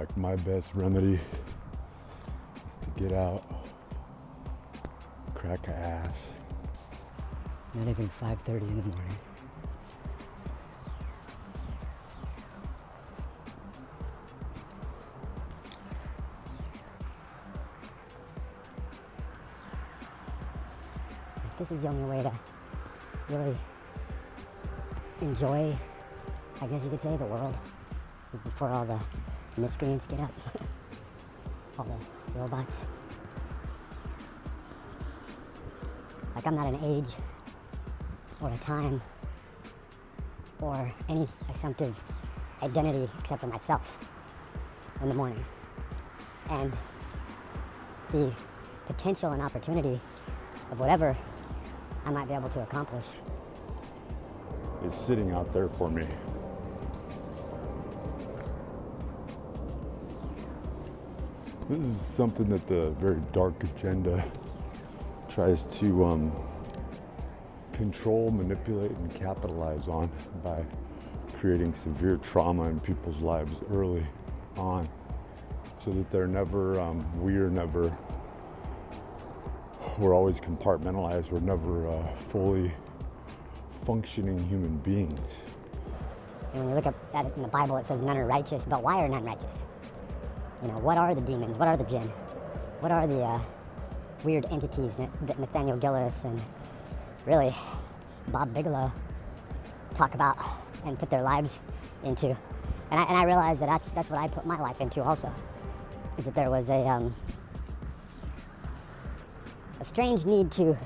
like my best remedy is to get out, crack a ass. Not even 5:30 in the morning. This is the only way to really enjoy, I guess you could say, the world, is before all the miscreants get up, all the robots. Like, I'm not an age or a time or any assumptive identity except for myself in the morning. And the potential and opportunity of whatever I might be able to accomplish It's sitting out there for me. This is something that the very dark agenda tries to control, manipulate, and capitalize on by creating severe trauma in people's lives early on, so that they're never, we're always compartmentalized, we're never fully functioning human beings. And when you look at it in the Bible, it says none are righteous, but why are none righteous? You know, what are the demons? What are the jinn? What are the weird entities that Nathaniel Gillis and really Bob Bigelow talk about and put their lives into? And I realized that that's what I put my life into also, is that there was a strange need to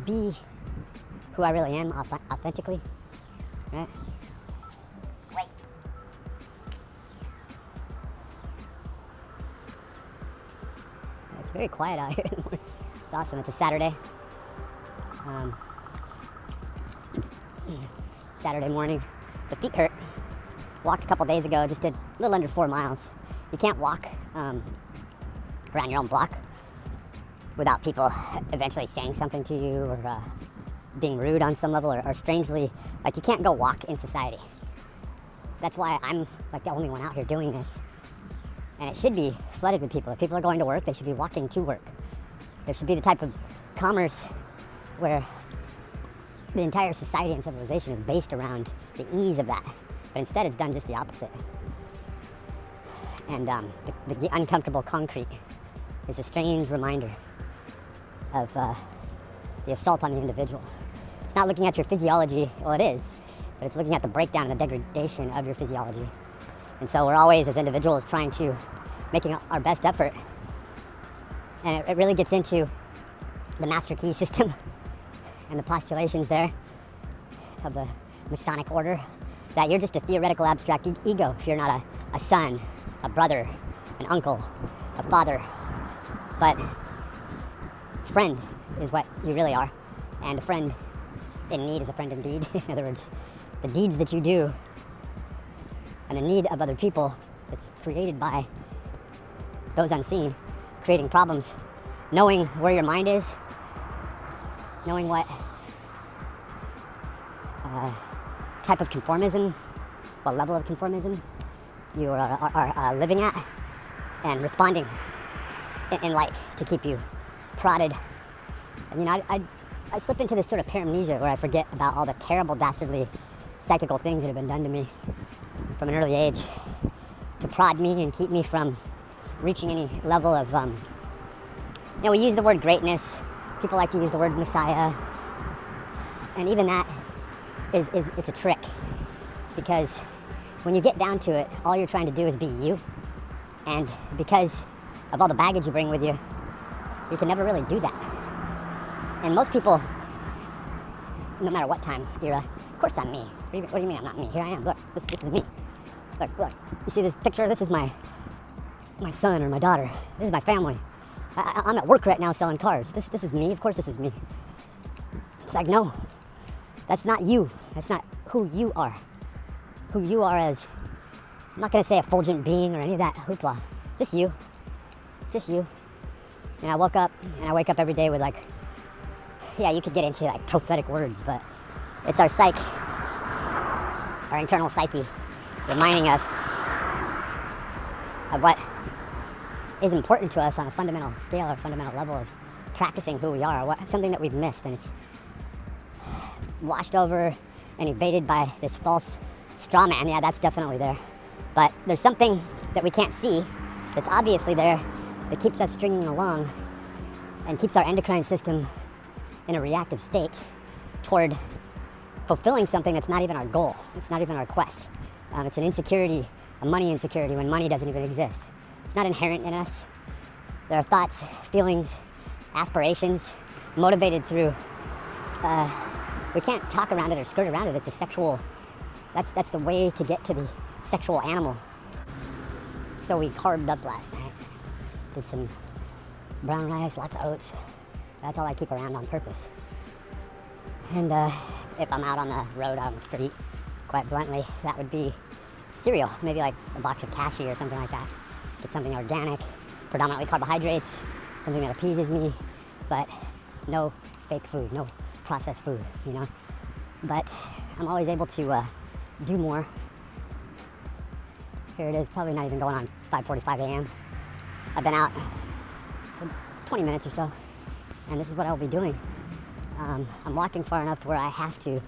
be who I really am authentically, right? Wait. It's very quiet out here in the morning. It's awesome. It's a Saturday. Saturday morning. The feet hurt. Walked a couple days ago. Just did a little under 4 miles. You can't walk around your own block without people eventually saying something to you or being rude on some level or strangely, like, you can't go walk in society. That's why I'm like the only one out here doing this. And it should be flooded with people. If people are going to work, they should be walking to work. There should be the type of commerce where the entire society and civilization is based around the ease of that. But instead it's done just the opposite. And the uncomfortable concrete is a strange reminder of the assault on the individual. It's not looking at your physiology, well, it is, but it's looking at the breakdown and the degradation of your physiology. And so we're always, as individuals, trying to making our best effort. And it really gets into the master key system and the postulations there of the Masonic order, that you're just a theoretical abstract ego if you're not a son, a brother, an uncle, a father, but friend is what you really are. And a friend in need is a friend indeed. In other words, the deeds that you do and the need of other people that's created by those unseen, creating problems, knowing where your mind is, knowing what type of conformism, what level of conformism you are living at, and responding in light to keep you prodded. And you know, I slip into this sort of paramnesia where I forget about all the terrible, dastardly, psychical things that have been done to me from an early age to prod me and keep me from reaching any level of, you know, we use the word greatness. People like to use the word Messiah. And even that it's a trick, because when you get down to it, all you're trying to do is be you. And because of all the baggage you bring with you, you can never really do that. And most people, no matter what time era, of course I'm me. What do you mean I'm not me? Here I am. Look, this is me. Look. You see this picture? This is my son or my daughter. This is my family. I'm at work right now selling cars. This is me. Of course this is me. It's like, no, that's not you. That's not who you are. Who you are as, I'm not going to say effulgent being or any of that hoopla. Just you. Just you. And I woke up, and I wake up every day with, like, yeah, you could get into like prophetic words, but it's our psyche, our internal psyche, reminding us of what is important to us on a fundamental scale or fundamental level of practicing who we are, something that we've missed, and it's washed over and evaded by this false straw man. Yeah, that's definitely there. But there's something that we can't see that's obviously there that keeps us stringing along and keeps our endocrine system in a reactive state toward fulfilling something that's not even our goal. It's not even our quest. It's an insecurity, a money insecurity when money doesn't even exist. It's not inherent in us. There are thoughts, feelings, aspirations, motivated through, we can't talk around it or skirt around it. It's a sexual, that's the way to get to the sexual animal. So we carved up last night. Did some brown rice, lots of oats. That's all I keep around on purpose. And if I'm out on the road, out on the street, quite bluntly, that would be cereal. Maybe like a box of cashew or something like that. Get something organic, predominantly carbohydrates, something that appeases me, but no fake food, no processed food, you know? But I'm always able to do more. Here it is, probably not even going on 5:45 a.m. I've been out for 20 minutes or so, and this is what I'll be doing. I'm walking far enough to where I have to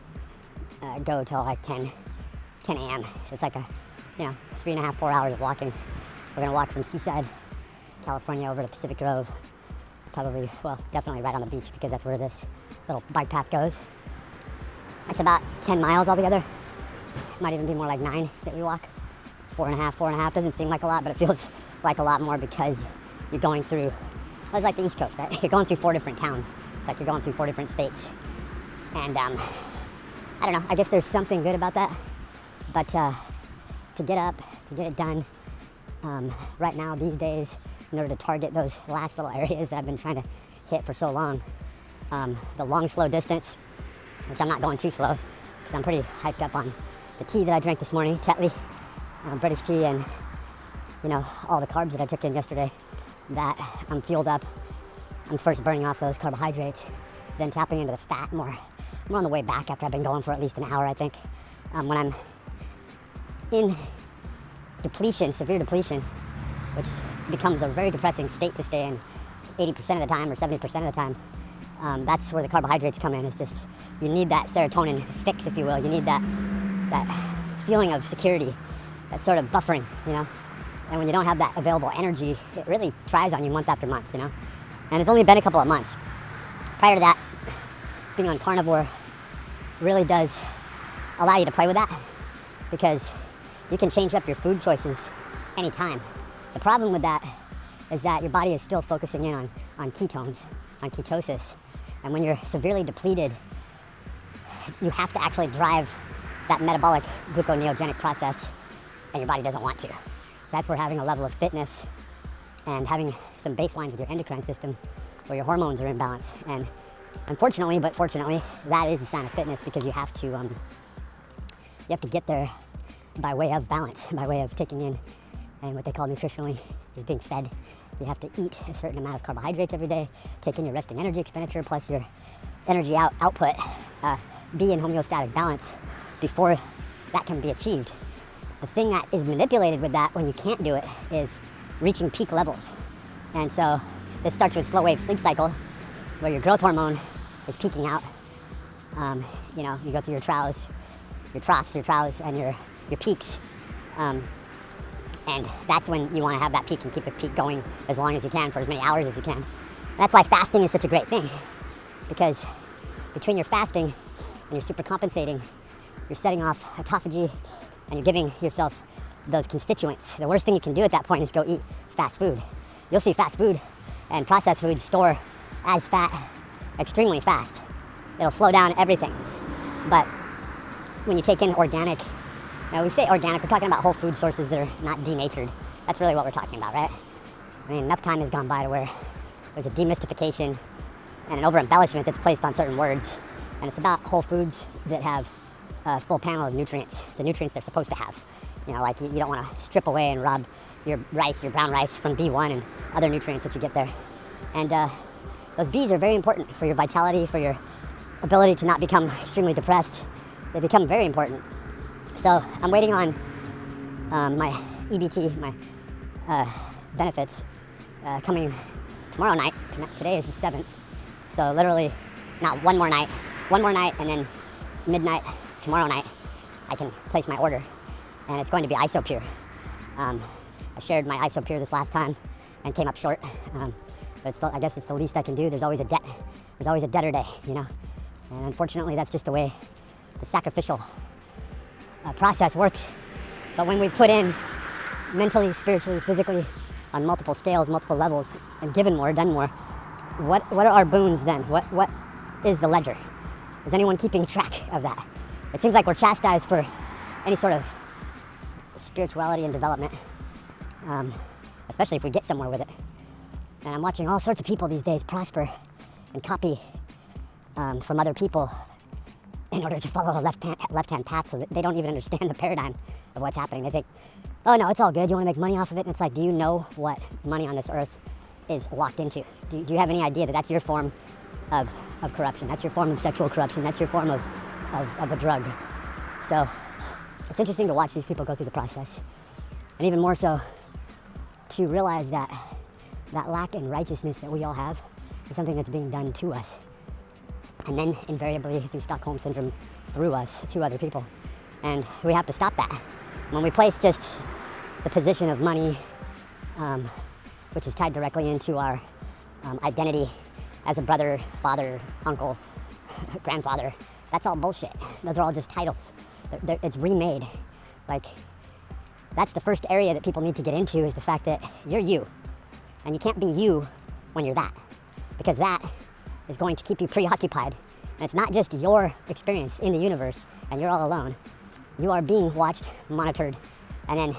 go till like 10 a.m. So it's like 3.5, 4 hours of walking. We're gonna walk from Seaside, California over to Pacific Grove. Probably, well, definitely right on the beach because that's where this little bike path goes. It's about 10 miles altogether. Might even be more like 9 that we walk. 4.5. Doesn't seem like a lot, but it feels like a lot more because you're going through, well, it's like the East Coast, right? You're going through 4 different towns. It's like you're going through 4 different states. And I don't know, I guess there's something good about that. But to get up, to get it done, right now, these days, in order to target those last little areas that I've been trying to hit for so long, the long, slow distance, which I'm not going too slow, because I'm pretty hyped up on the tea that I drank this morning, Tetley, British tea, and all the carbs that I took in yesterday, that I'm fueled up. I'm first burning off those carbohydrates, then tapping into the fat more on the way back after I've been going for at least an hour, I think. When I'm in depletion, severe depletion, which becomes a very depressing state to stay in 80% of the time or 70% of the time, that's where the carbohydrates come in. It's just, you need that serotonin fix, if you will. You need that feeling of security, that sort of buffering, And when you don't have that available energy, it really tries on you month after month, And it's only been a couple of months. Prior to that, being on carnivore really does allow you to play with that, because you can change up your food choices anytime. The problem with that is that your body is still focusing in on ketones, on ketosis. And when you're severely depleted, you have to actually drive that metabolic gluconeogenic process, and your body doesn't want to. That's where having a level of fitness and having some baselines with your endocrine system where your hormones are in balance. And unfortunately, but fortunately, that is a sign of fitness, because you have to get there by way of balance, by way of taking in, and what they call nutritionally is being fed. You have to eat a certain amount of carbohydrates every day, take in your resting energy expenditure plus your energy output, be in homeostatic balance before that can be achieved. The thing that is manipulated with that when you can't do it is reaching peak levels. And so this starts with slow wave sleep cycle, where your growth hormone is peaking out. You go through your troughs, and your peaks. And that's when you want to have that peak and keep the peak going as long as you can for as many hours as you can. That's why fasting is such a great thing, because between your fasting and your super compensating, you're setting off autophagy and you're giving yourself those constituents. The worst thing you can do at that point is go eat fast food. You'll see fast food and processed foods store as fat extremely fast. It'll slow down everything. But when you take in organic, now we say organic, we're talking about whole food sources that are not denatured. That's really what we're talking about, right? I mean, enough time has gone by to where there's a demystification and an over-embellishment that's placed on certain words. And it's about whole foods that have a full panel of nutrients, the nutrients they're supposed to have. Like you don't want to strip away and rob your rice, your brown rice, from B1 and other nutrients that you get there. And those Bs are very important for your vitality, for your ability to not become extremely depressed. They become very important. So I'm waiting on my EBT, my benefits coming tomorrow night. Today is the 7th, so literally not one more night, and then midnight tomorrow night I can place my order, and it's going to be isopure. I shared my isopure this last time and came up short, but I guess it's the least I can do. There's always a debt. There's always a debtor day, you know, and unfortunately that's just the way the sacrificial process works. But when we put in mentally, spiritually, physically, on multiple scales, multiple levels, and given more, done more, what are our boons then? What is the ledger? Is anyone keeping track of that? It seems like we're chastised for any sort of spirituality and development, especially if we get somewhere with it. And I'm watching all sorts of people these days prosper and copy from other people in order to follow a left-hand path, so that they don't even understand the paradigm of what's happening. They think, oh no, it's all good, you want to make money off of it? And it's like, do you know what money on this earth is locked into? Do you have any idea that that's your form of corruption? That's your form of sexual corruption. That's your form of a drug. So it's interesting to watch these people go through the process. And even more so, to realize that lack in righteousness that we all have is something that's being done to us. And then invariably through Stockholm Syndrome, through us, to other people. And we have to stop that. When we place just the position of money, which is tied directly into our identity as a brother, father, uncle, grandfather, that's all bullshit. Those are all just titles. It's remade. Like, that's the first area that people need to get into, is the fact that you're you. And you can't be you when you're that. Because that is going to keep you preoccupied. And it's not just your experience in the universe and you're all alone. You are being watched, monitored, and then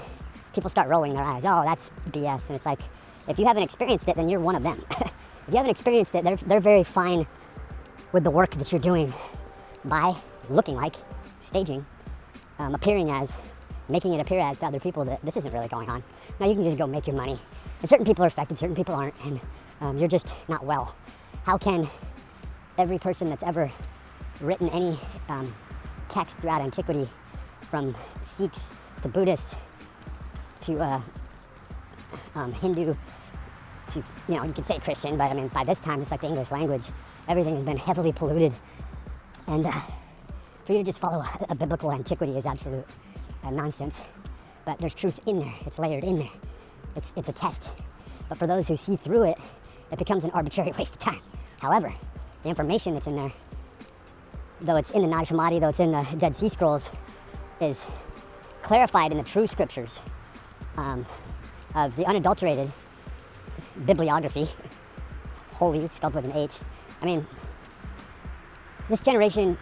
people start rolling their eyes. Oh, that's BS. And it's like, if you haven't experienced it, then you're one of them. If you haven't experienced it, they're very fine with the work that you're doing by looking like, staging, appearing as, making it appear as to other people that this isn't really going on. Now you can just go make your money. And certain people are affected, certain people aren't, and you're just not well. How can every person that's ever written any text throughout antiquity, from Sikhs to Buddhists to Hindu to, you could say Christian, but I mean, by this time, it's like the English language, everything has been heavily polluted. And for you to just follow a biblical antiquity is absolute nonsense. But there's truth in there. It's layered in there. It's a test. But for those who see through it, it becomes an arbitrary waste of time. However, the information that's in there, though it's in the Nag Hammadi, though it's in the Dead Sea Scrolls, is clarified in the true scriptures of the unadulterated bibliography, holy, spelled with an H. I mean, this generation,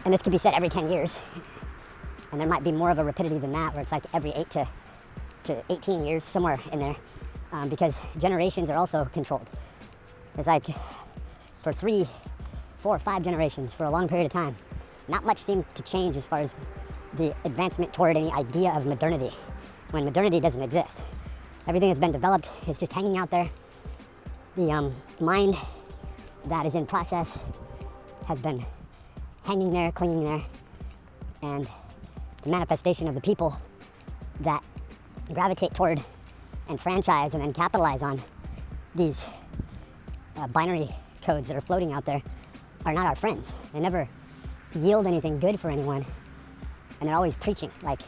and this could be said every 10 years, and there might be more of a rapidity than that, where it's like every 8 to 18 years, somewhere in there, because generations are also controlled. It's like for 3, 4, 5 generations, for a long period of time, not much seemed to change as far as the advancement toward any idea of modernity, when modernity doesn't exist. Everything that's been developed is just hanging out there. The mind that is in process has been hanging there, clinging there, and the manifestation of the people that gravitate toward and franchise and then capitalize on these binary codes that are floating out there are not our friends. They never yield anything good for anyone, and they're always preaching like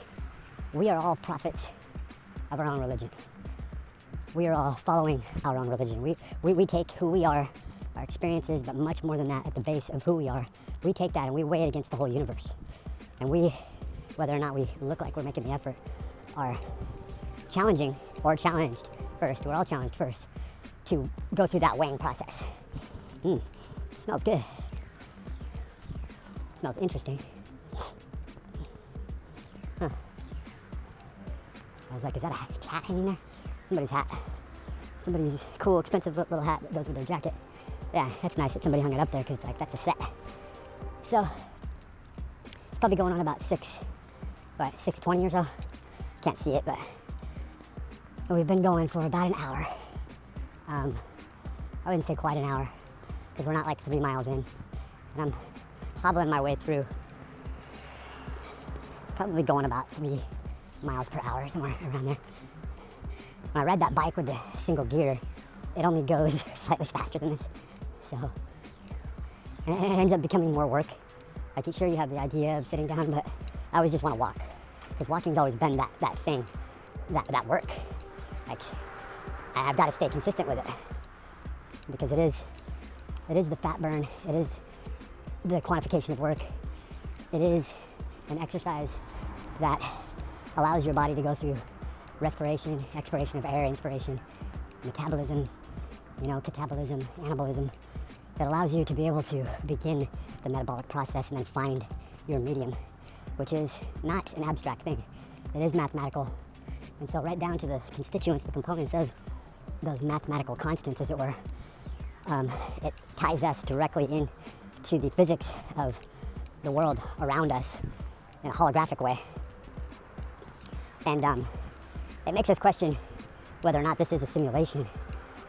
we are all prophets of our own religion. We are all following our own religion. We take who we are, our experiences, but much more than that, at the base of who we are, we take that and we weigh it against the whole universe. And we, whether or not we look like we're making the effort, are challenging or challenged first. We're all challenged first to go through that weighing process. Smells good. Smells interesting. Huh. I was like, is that a hat hanging there? Somebody's hat. Somebody's cool, expensive little hat that goes with their jacket. Yeah, that's nice that somebody hung it up there, because like that's a set. So it's probably going on about 6:20 or so. Can't see it, but we've been going for about an hour. I wouldn't say quite an hour, because we're not like 3 miles in, and I'm hobbling my way through. Probably going about 3 miles per hour, somewhere around there. when I ride that bike with the single gear, it only goes slightly faster than this. So, and it ends up becoming more work. Like, sure, you have the idea of sitting down, but I always just want to walk. Because walking's always been that thing, that work. Like, I've got to stay consistent with it. Because it is the fat burn, it is the quantification of work. It is an exercise that allows your body to go through respiration, expiration of air, inspiration, metabolism, catabolism, anabolism. That allows you to be able to begin the metabolic process and then find your medium, which is not an abstract thing. It is mathematical. And so right down to the constituents, the components of those mathematical constants, as it were, it ties us directly into the physics of the world around us in a holographic way. And it makes us question whether or not this is a simulation.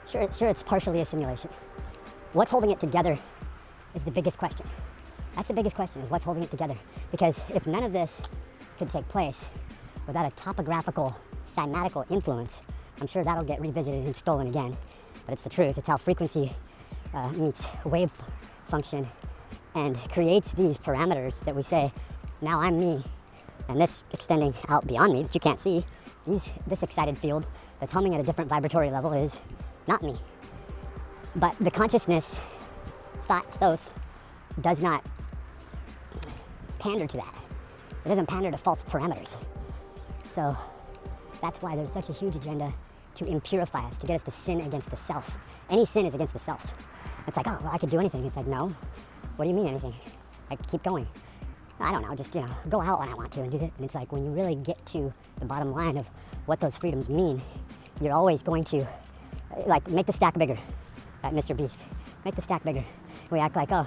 Sure, it's partially a simulation. What's holding it together is the biggest question. That's the biggest question, is what's holding it together. Because if none of this could take place without a topographical, cymatical influence, I'm sure that'll get revisited and stolen again. But it's the truth. It's how frequency meets wave function and creates these parameters that we say, now I'm me, and this extending out beyond me that you can't see, this excited field that's humming at a different vibratory level is not me. But the consciousness, thoth, does not pander to that. It doesn't pander to false parameters. So that's why there's such a huge agenda to impurify us, to get us to sin against the self. Any sin is against the self. It's like, oh, well, I could do anything. It's like, no. What do you mean anything? I keep going. I don't know, just, go out when I want to and do that. And it's like, when you really get to the bottom line of what those freedoms mean, you're always going to, like, make the stack bigger. At Mr. Beast, make the stack bigger. We act like, oh,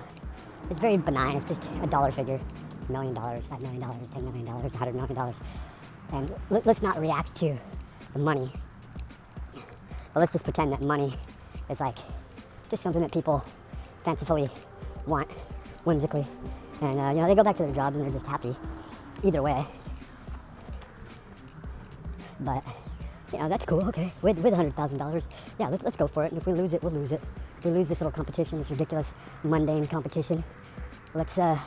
it's very benign. It's just a dollar figure, $1 million, $5 million, $10 million, $100 million. And let's not react to the money. But let's just pretend that money is like just something that people fancifully want, whimsically. And, they go back to their jobs and they're just happy either way. But, that's cool, okay. With $100,000, yeah, let's go for it. And if we lose it, we'll lose it. If we lose this little competition, this ridiculous, mundane competition, let's, and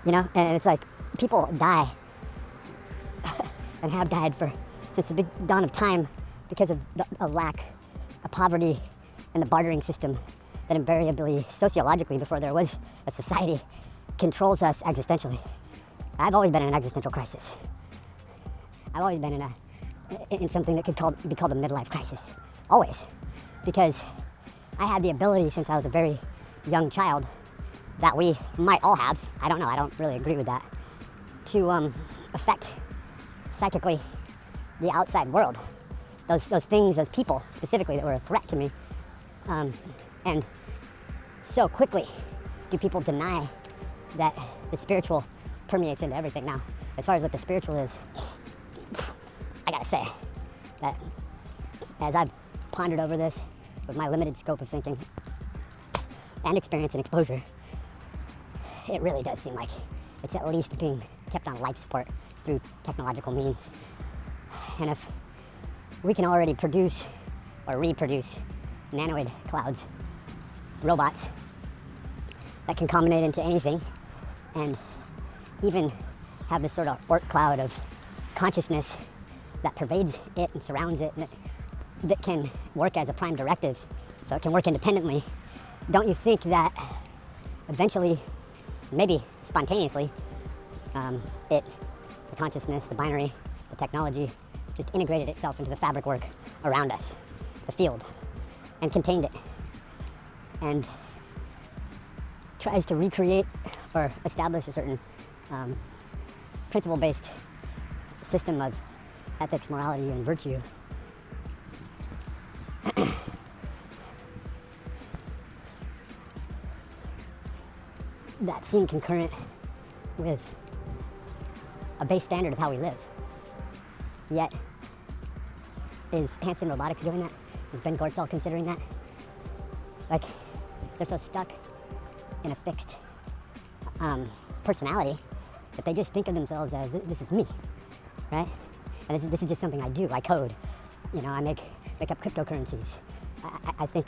it's like people die and have died since the big dawn of time because of a lack, a poverty, and the bartering system that invariably, sociologically, before there was a society, controls us existentially. I've always been in an existential crisis. I've always been in something that could be called a midlife crisis. Always. Because I had the ability since I was a very young child, that we might all have, I don't know, I don't really agree with that, to affect psychically the outside world. Those things, those people specifically that were a threat to me. And so quickly do people deny that the spiritual permeates into everything. Now, as far as what the spiritual is, I gotta say that as I've pondered over this with my limited scope of thinking and experience and exposure, it really does seem like it's at least being kept on life support through technological means. And if we can already produce or reproduce nanoid clouds, robots that can combine into anything and even have this sort of Oort cloud of consciousness that pervades it and surrounds it, and that can work as a prime directive, so it can work independently, don't you think that eventually, maybe spontaneously, the consciousness, the binary, the technology, just integrated itself into the fabric work around us, the field, and contained it, and tries to recreate or establish a certain principle-based system of ethics, morality, and virtue. That seem concurrent with a base standard of how we live. Yet, is Hanson Robotics doing that? Is Ben Gortzel considering that? Like, they're so stuck in a fixed personality that they just think of themselves as, this is me, right? And this is just something I do. I code. You know, I make up cryptocurrencies. I think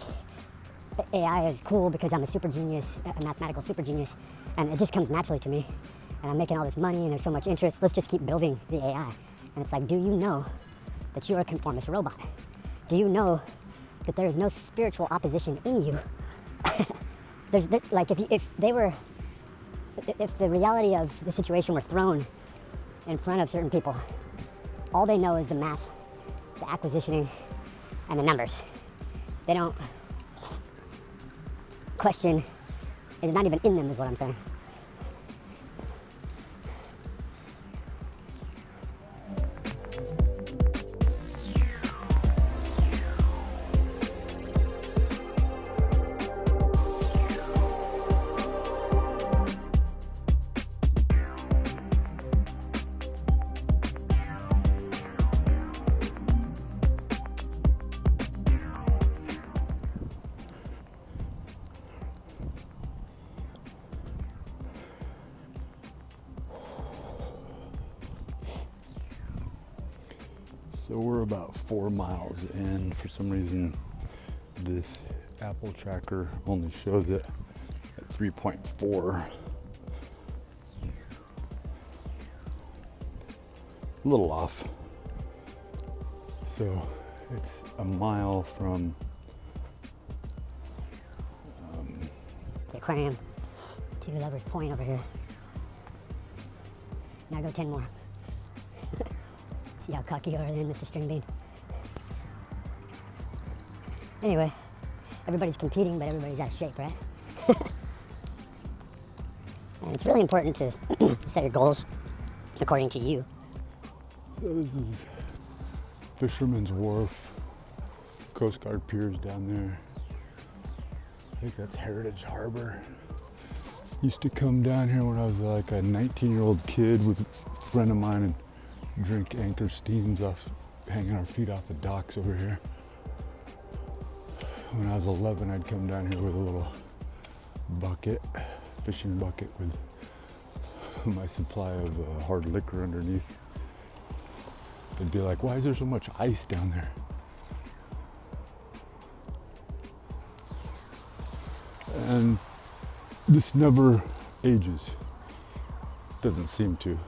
AI is cool because I'm a super genius, a mathematical super genius, and it just comes naturally to me. And I'm making all this money and there's so much interest. Let's just keep building the AI. And it's like, do you know that you're a conformist robot? Do you know that there is no spiritual opposition in you? Like if the reality of the situation were thrown in front of certain people, all they know is the math, the acquisitioning, and the numbers. They don't question. It's not even in them, is what I'm saying. So we're about 4 miles in. For some reason, this Apple tracker only shows it at 3.4. A little off. So it's a mile from The aquarium, Two Lovers Point over here. Now go 10 more. See how cocky you are then, Mr. Stringbean. Anyway, everybody's competing, but everybody's out of shape, right? And it's really important to set your goals according to you. So this is Fisherman's Wharf, Coast Guard piers down there. I think that's Heritage Harbor. Used to come down here when I was like a 19-year-old kid with a friend of mine and drink Anchor Steams off, hanging our feet off the docks over here. When I was 11, I'd come down here with a little bucket, fishing bucket with my supply of hard liquor underneath. They'd be like, why is there so much ice down there? And this never ages. Doesn't seem to.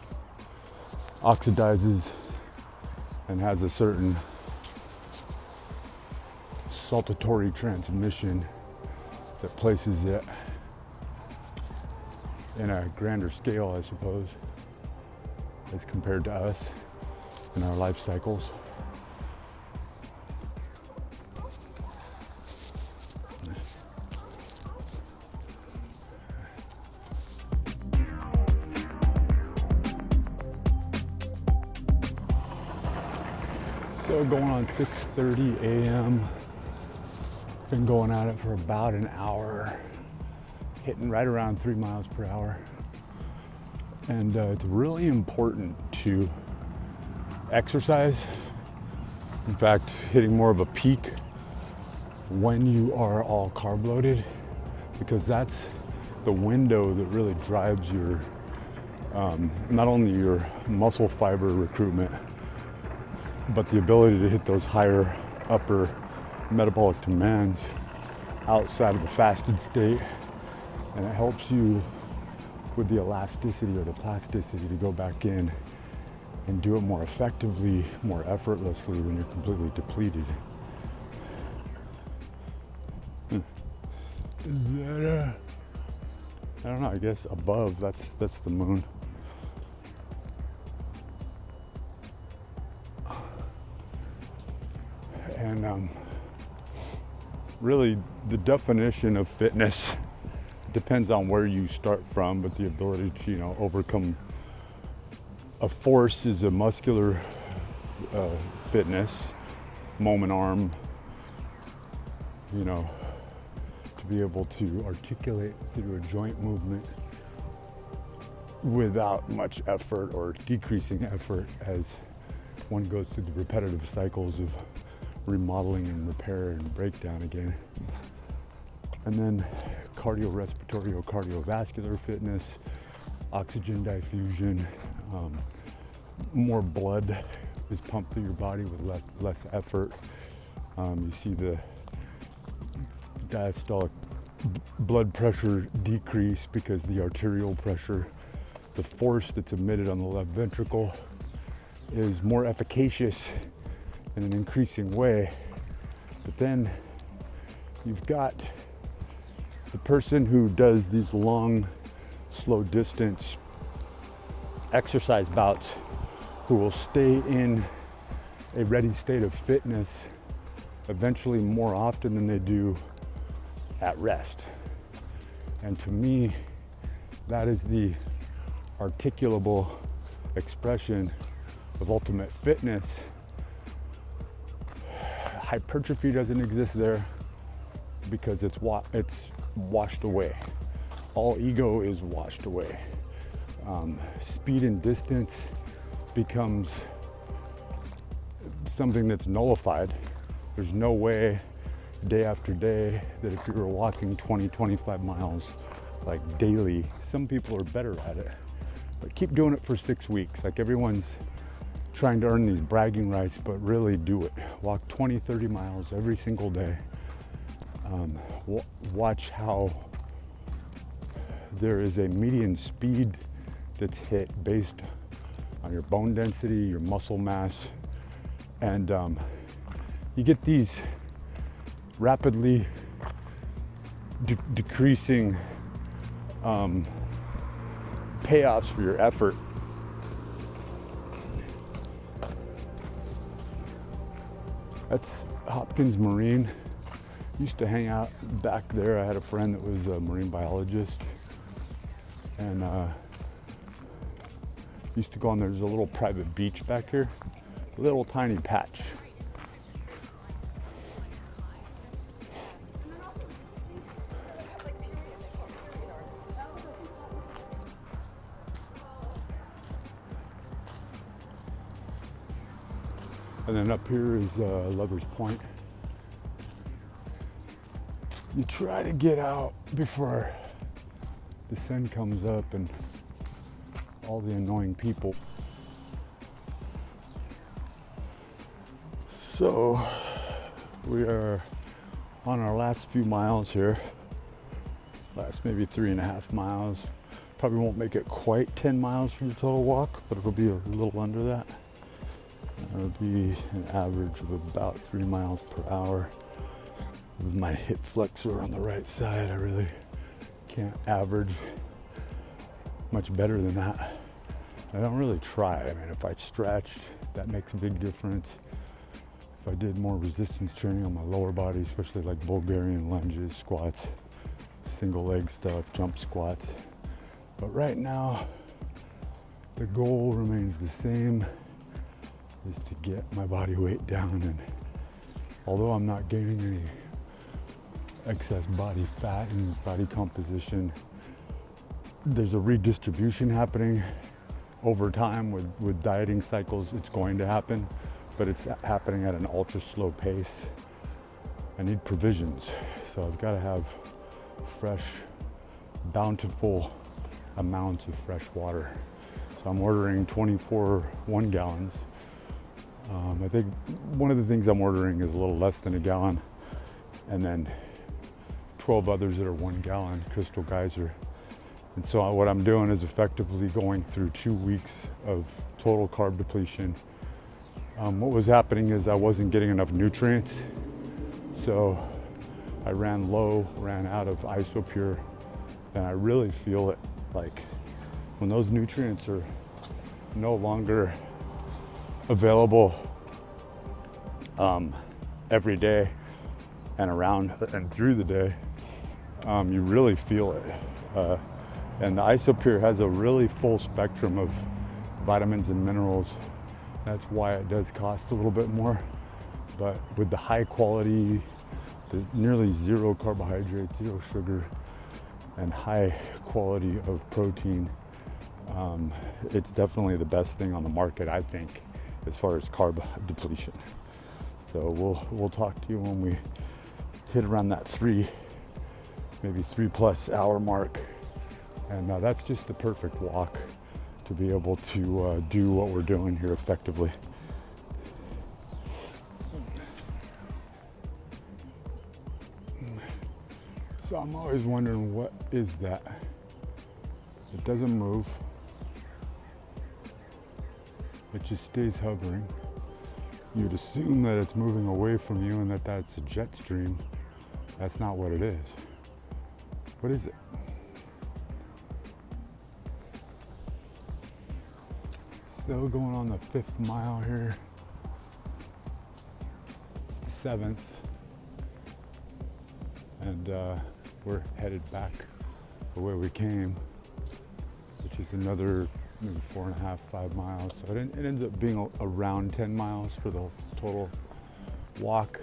Oxidizes and has a certain saltatory transmission that places it in a grander scale, I suppose, as compared to us in our life cycles. So going on 6:30 a.m. Been going at it for about an hour, hitting right around 3 miles per hour. And it's really important to exercise. In fact, hitting more of a peak when you are all carb loaded, because that's the window that really drives your, not only your muscle fiber recruitment, but the ability to hit those higher upper metabolic demands outside of a fasted state. And it helps you with the elasticity or the plasticity to go back in and do it more effectively, more effortlessly when you're completely depleted. Is that I don't know, I guess above, that's the moon. And really the definition of fitness depends on where you start from, but the ability to, you know, overcome a force is a muscular fitness, moment arm, you know, to be able to articulate through a joint movement without much effort or decreasing effort as one goes through the repetitive cycles of remodeling and repair and breakdown again. And then cardiorespiratory or cardiovascular fitness, oxygen diffusion, more blood is pumped through your body with less effort. You see the diastolic blood pressure decrease because the arterial pressure, the force that's emitted on the left ventricle, is more efficacious in an increasing way. But then you've got the person who does these long, slow distance exercise bouts, who will stay in a ready state of fitness eventually more often than they do at rest. And to me, that is the articulable expression of ultimate fitness. Hypertrophy doesn't exist there because it's washed away. All ego is washed away. Speed and distance becomes something that's nullified. There's no way day after day that if you were walking 20-25 miles like daily, some people are better at it, but keep doing it for 6 weeks. Like everyone's trying to earn these bragging rights, but really do it. Walk 20-30 miles every single day. Watch how there is a median speed that's hit based on your bone density, your muscle mass, and you get these rapidly decreasing payoffs for your effort. That's Hopkins Marine. Used to hang out back there. I had a friend that was a marine biologist, and used to go on there. There's a little private beach back here, a little tiny patch. And then up here is Lover's Point. You try to get out before the sun comes up and all the annoying people. So we are on our last few miles here. Last maybe 3.5 miles. Probably won't make it quite 10 miles for the total walk, but it'll be a little under that. It'll be an average of about 3 miles per hour. With my hip flexor on the right side, I really can't average much better than that. I don't really try. I mean, if I stretched, that makes a big difference. If I did more resistance training on my lower body, especially like Bulgarian lunges, squats, single leg stuff, jump squats. But right now, the goal remains the same, is to get my body weight down. And although I'm not gaining any excess body fat and body composition, there's a redistribution happening over time with dieting cycles. It's going to happen, but it's happening at an ultra slow pace. I need provisions, so I've got to have fresh, bountiful amounts of fresh water. So I'm ordering 24 1 gallons. I think one of the things I'm ordering is a little less than a gallon, and then 12 others that are 1 gallon Crystal Geyser. And so what I'm doing is effectively going through 2 weeks of total carb depletion. What was happening is I wasn't getting enough nutrients, so I ran low, ran out of Isopure, and I really feel it. Like when those nutrients are no longer available every day and around and through the day, you really feel it. And the Isopure has a really full spectrum of vitamins and minerals. That's why it does cost a little bit more. But with the high quality, the nearly zero carbohydrates, zero sugar, and high quality of protein, it's definitely the best thing on the market, I think, as far as carb depletion. So we'll talk to you when we hit around that maybe 3+ hour mark. And that's just the perfect walk to be able to do what we're doing here effectively. So I'm always wondering, what is that? It doesn't move. It just stays hovering. You'd assume that it's moving away from you and that that's a jet stream. That's not what it is. What is it? So going on the 5th mile here. It's the 7th. And we're headed back the way we came, which is another maybe 4.5, 5 miles. So it ends up being around 10 miles for the total walk.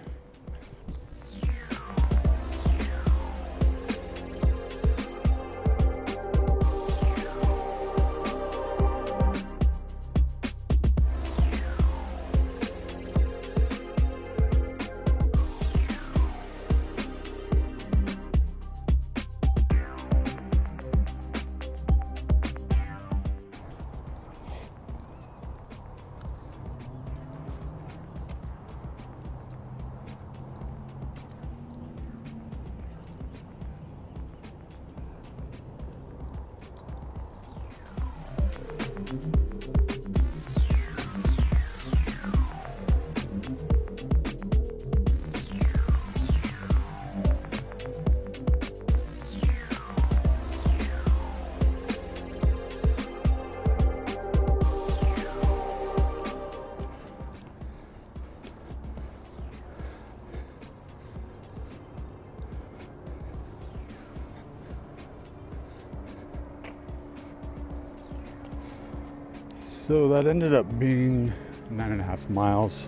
So that ended up being 9.5 miles,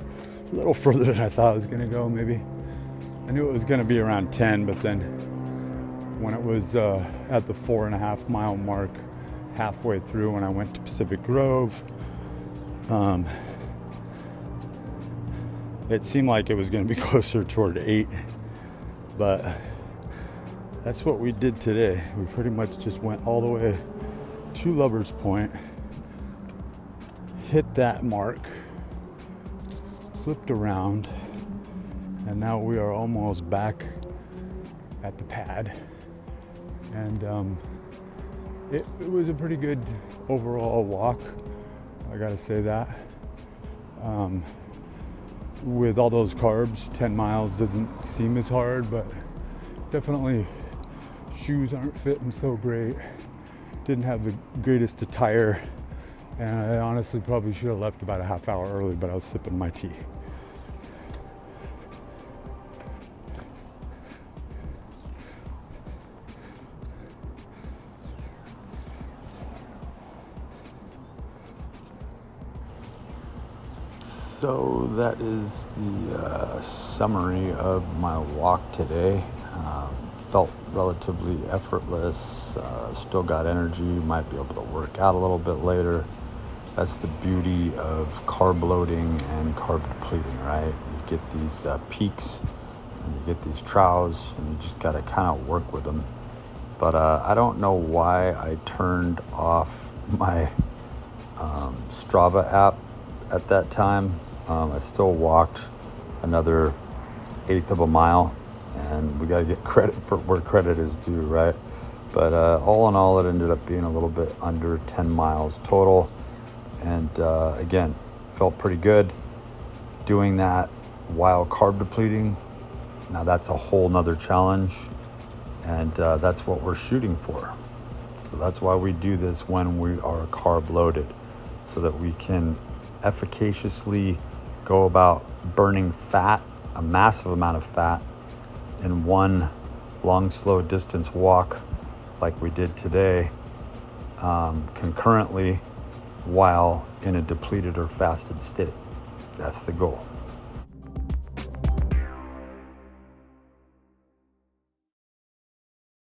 a little further than I thought it was going to go, maybe. I knew it was going to be around 10, but then when it was at the 4.5 mile mark, halfway through when I went to Pacific Grove, it seemed like it was going to be closer toward 8, but that's what we did today. We pretty much just went all the way to Lover's Point, hit that mark, flipped around, and now we are almost back at the pad. And it was a pretty good overall walk, I gotta say that. With all those carbs, 10 miles doesn't seem as hard, but definitely shoes aren't fitting so great. Didn't have the greatest attire. And I honestly probably should have left about a half hour early, but I was sipping my tea. So that is the summary of my walk today. Felt relatively effortless, still got energy, might be able to work out a little bit later. That's the beauty of carb loading and carb depleting, right? You get these peaks and you get these troughs, and you just got to kind of work with them. But I don't know why I turned off my Strava app at that time. I still walked another 1/8 of a mile, and we got to get credit for where credit is due, right? But all in all, it ended up being a little bit under 10 miles total. And again, felt pretty good doing that while carb depleting. Now that's a whole nother challenge, and that's what we're shooting for. So that's why we do this when we are carb loaded, so that we can efficaciously go about burning fat, a massive amount of fat, in one long, slow distance walk like we did today, concurrently while in a depleted or fasted state. That's the goal.